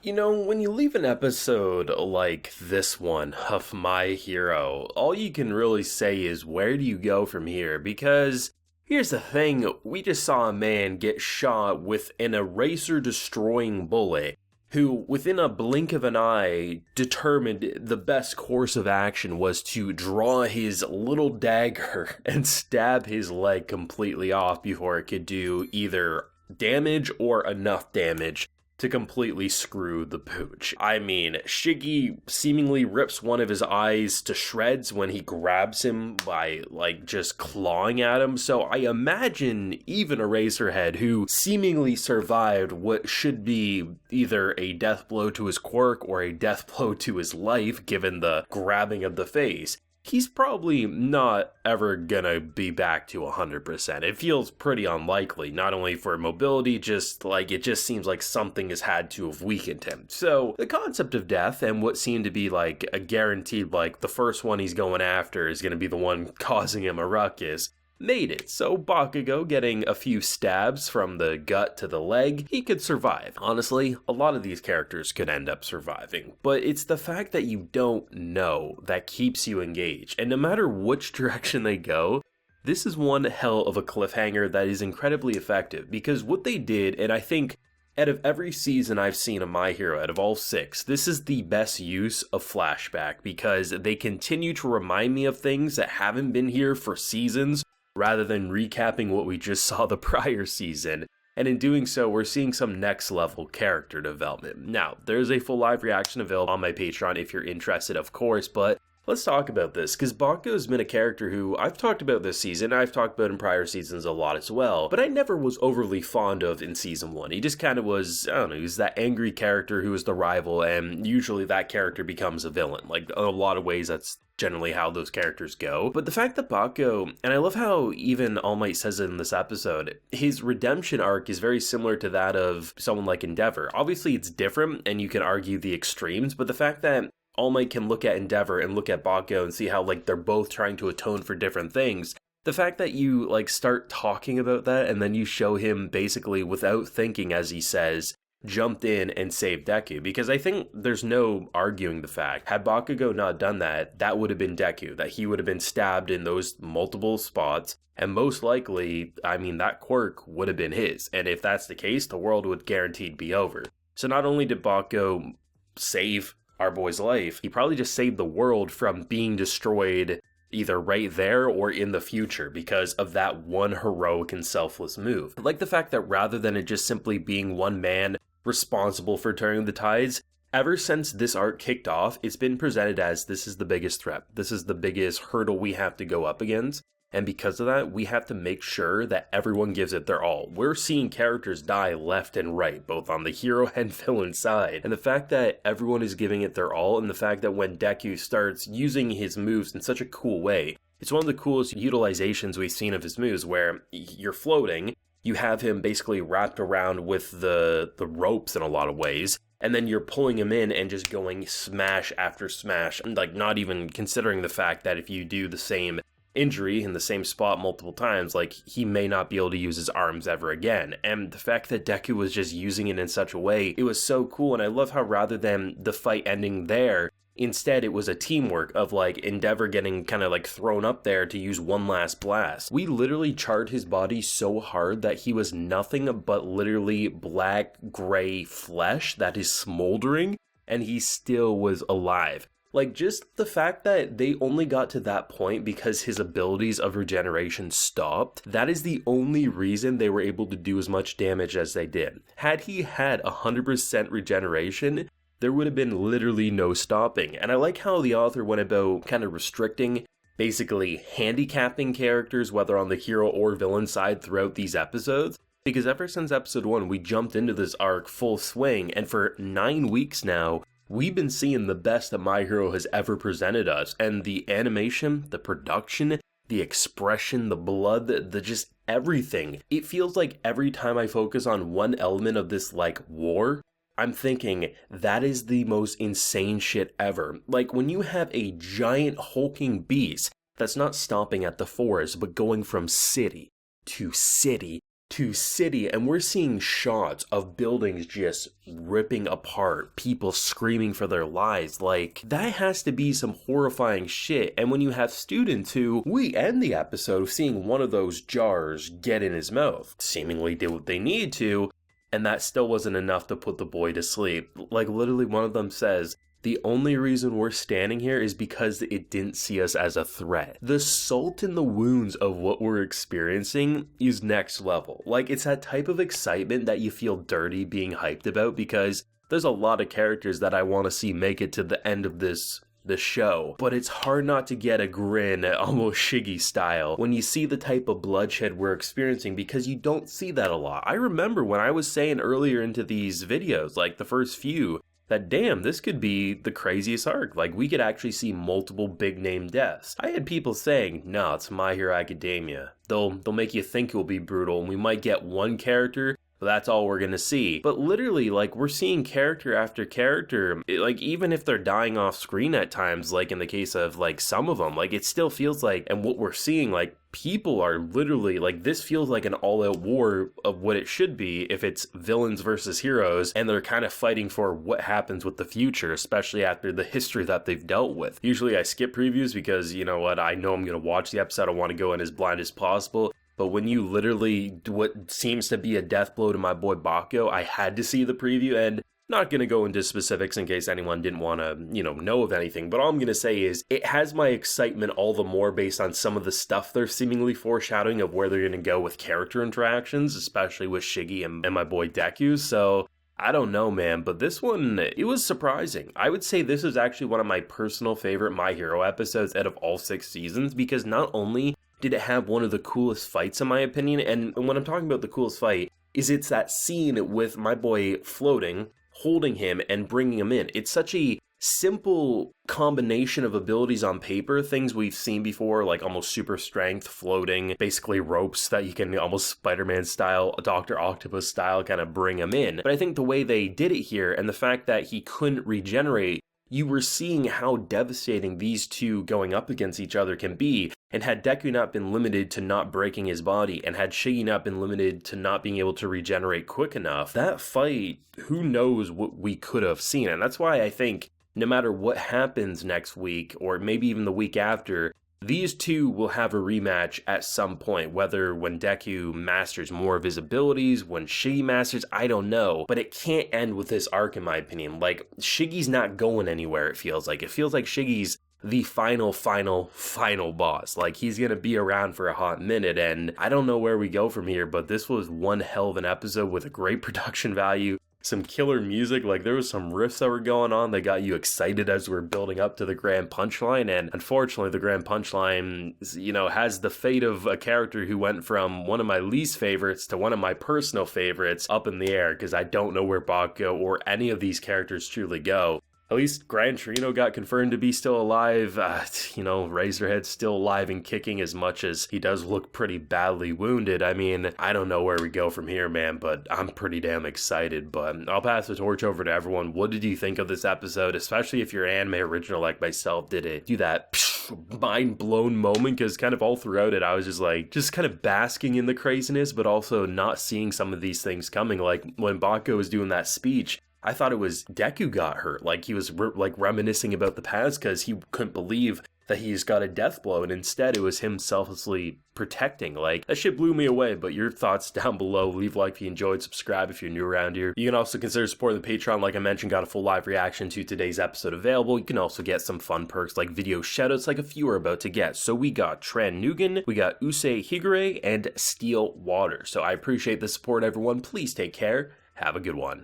You know, when you leave an episode like this one of My Hero, all you can really say is, where do you go from here? Because here's the thing, we just saw a man get shot with an eraser-destroying bullet, who, within a blink of an eye, determined the best course of action was to draw his little dagger and stab his leg completely off before it could do either damage or enough damage to completely screw the pooch. I mean, Shiggy seemingly rips one of his eyes to shreds when he grabs him by, just clawing at him, so I imagine even Eraserhead, who seemingly survived what should be either a death blow to his quirk or a death blow to his life, given the grabbing of the face, he's probably not ever gonna be back to 100%. It feels pretty unlikely, not only for mobility, it just seems like something has had to have weakened him. So, the concept of death and what seemed to be like a guaranteed, the first one he's going after is gonna be the one causing him a ruckus, made it. So Bakugo, getting a few stabs from the gut to the leg, he could survive. Honestly, a lot of these characters could end up surviving, but it's the fact that you don't know that keeps you engaged. And no matter which direction they go, this is one hell of a cliffhanger that is incredibly effective, because what they did, and I think out of every season I've seen of My Hero, out of all 6, this is the best use of flashback, because they continue to remind me of things that haven't been here for seasons, rather than recapping what we just saw the prior season, and in doing so, we're seeing some next level character development. Now, there's a full live reaction available on my Patreon if you're interested, of course, but let's talk about this, because Bakugo's been a character who I've talked about this season, I've talked about in prior seasons a lot as well, but I never was overly fond of in season 1. He just kind of was, I don't know, he was that angry character who was the rival, and usually that character becomes a villain. In a lot of ways, that's generally how those characters go. But the fact that Bakugo, and I love how even All Might says it in this episode, his redemption arc is very similar to that of someone like Endeavor. Obviously, it's different, and you can argue the extremes, but the fact that All Might can look at Endeavor and look at Bakugo and see how, they're both trying to atone for different things. The fact that you, start talking about that and then you show him basically without thinking, as he says, jumped in and saved Deku, because I think there's no arguing the fact, had Bakugo not done that, that would have been Deku, that he would have been stabbed in those multiple spots, and most likely, that quirk would have been his, and if that's the case, the world would guaranteed be over. So not only did Bakugo save our boy's life, he probably just saved the world from being destroyed either right there or in the future because of that one heroic and selfless move. I like the fact that rather than it just simply being one man responsible for turning the tides, ever since this arc kicked off, it's been presented as this is the biggest threat. This is the biggest hurdle we have to go up against. And because of that, we have to make sure that everyone gives it their all. We're seeing characters die left and right, both on the hero and villain side. And the fact that everyone is giving it their all, and the fact that when Deku starts using his moves in such a cool way, it's one of the coolest utilizations we've seen of his moves, where you're floating, you have him basically wrapped around with the ropes in a lot of ways, and then you're pulling him in and just going smash after smash, not even considering the fact that if you do the same injury in the same spot multiple times, he may not be able to use his arms ever again. And the fact that Deku was just using it in such a way, it was so cool, and I love how rather than the fight ending there, instead it was a teamwork of Endeavor getting kind of thrown up there to use one last blast. We literally charred his body so hard that he was nothing but literally black gray flesh that is smoldering, and he still was alive. Just the fact that they only got to that point because his abilities of regeneration stopped, that is the only reason they were able to do as much damage as they did. Had he had 100% regeneration, there would have been literally no stopping. And I like how the author went about kind of restricting, basically handicapping characters, whether on the hero or villain side throughout these episodes. Because ever since episode 1, we jumped into this arc full swing, and for 9 weeks now, we've been seeing the best that My Hero has ever presented us, and the animation, the production, the expression, the blood, the just everything. It feels like every time I focus on one element of this war, I'm thinking that is the most insane shit ever. When you have a giant hulking beast that's not stopping at the forest, but going from city to city to city, and we're seeing shots of buildings just ripping apart, people screaming for their lives. Like, that has to be some horrifying shit. And when you have students who, we end the episode seeing one of those jars get in his mouth, seemingly did what they need to, and that still wasn't enough to put the boy to sleep. Like, literally one of them says, the only reason we're standing here is because it didn't see us as a threat. The salt in the wounds of what we're experiencing is next level. Like, it's that type of excitement that you feel dirty being hyped about, because there's a lot of characters that I want to see make it to the end of the show, but it's hard not to get a grin, almost Shiggy style, when you see the type of bloodshed we're experiencing, because you don't see that a lot. I remember when I was saying earlier into these videos, like the first few, that damn, this could be the craziest arc. Like, we could actually see multiple big name deaths. I had people saying, no, it's My Hero Academia. They'll make you think it will be brutal, and we might get one character, but that's all we're gonna see. But literally, like, we're seeing character after character, like, even if they're dying off screen at times, like in the case of, like, some of them, like, it still feels like, and what we're seeing, like, people are literally, like, this feels like an all-out war of what it should be if it's villains versus heroes, and they're kind of fighting for what happens with the future, especially after the history that they've dealt with. Usually I skip previews because, you know what, I know I'm gonna watch the episode, I want to go in as blind as possible. But when you literally, what seems to be a death blow to my boy Bakugo, I had to see the preview, and not going to go into specifics in case anyone didn't want to, know of anything, but all I'm going to say is it has my excitement all the more based on some of the stuff they're seemingly foreshadowing of where they're going to go with character interactions, especially with Shiggy and my boy Deku, so I don't know, man, but this one, it was surprising. I would say this is actually one of my personal favorite My Hero episodes out of all 6 seasons, because not only did it have one of the coolest fights in my opinion, and when I'm talking about the coolest fight, is it's that scene with my boy floating, holding him, and bringing him in. It's such a simple combination of abilities on paper, things we've seen before, like almost super strength, floating, basically ropes that you can almost Spider-Man style, Dr. Octopus style kind of bring him in. But I think the way they did it here, and the fact that he couldn't regenerate, you were seeing how devastating these two going up against each other can be. And had Deku not been limited to not breaking his body, and had Shiggy not been limited to not being able to regenerate quick enough, that fight, who knows what we could have seen. And that's why I think no matter what happens next week, or maybe even the week after, these two will have a rematch at some point, whether when Deku masters more of his abilities, when Shiggy masters, I don't know. But it can't end with this arc, in my opinion. Like, Shiggy's not going anywhere, it feels like. It feels like Shiggy's the final boss. Like, he's gonna be around for a hot minute, and I don't know where we go from here, but this was one hell of an episode with a great production value, some killer music. Like, there was some riffs that were going on that got you excited as we're building up to the grand punchline, and unfortunately the grand punchline, has the fate of a character who went from one of my least favorites to one of my personal favorites up in the air, because I don't know where Bakugo or any of these characters truly go. At least Gran Torino got confirmed to be still alive. Razorhead's still alive and kicking, as much as he does look pretty badly wounded. I mean, I don't know where we go from here, man, but I'm pretty damn excited. But I'll pass the torch over to everyone. What did you think of this episode? Especially if you're an anime original like myself. Did it do that mind-blown moment? Because kind of all throughout it, I was just kind of basking in the craziness, but also not seeing some of these things coming. Like, when Bakugo was doing that speech, I thought it was Deku got hurt, like he was reminiscing about the past because he couldn't believe that he's got a death blow, and instead it was him selflessly protecting. Like, that shit blew me away. But your thoughts down below. Leave a like if you enjoyed, subscribe if you're new around here. You can also consider supporting the Patreon. Like I mentioned, got a full live reaction to today's episode available. You can also get some fun perks like video shoutouts like a few are about to get. So we got Tran Nugan, we got Usei Higure, and Steel Water. So I appreciate the support, everyone. Please take care. Have a good one.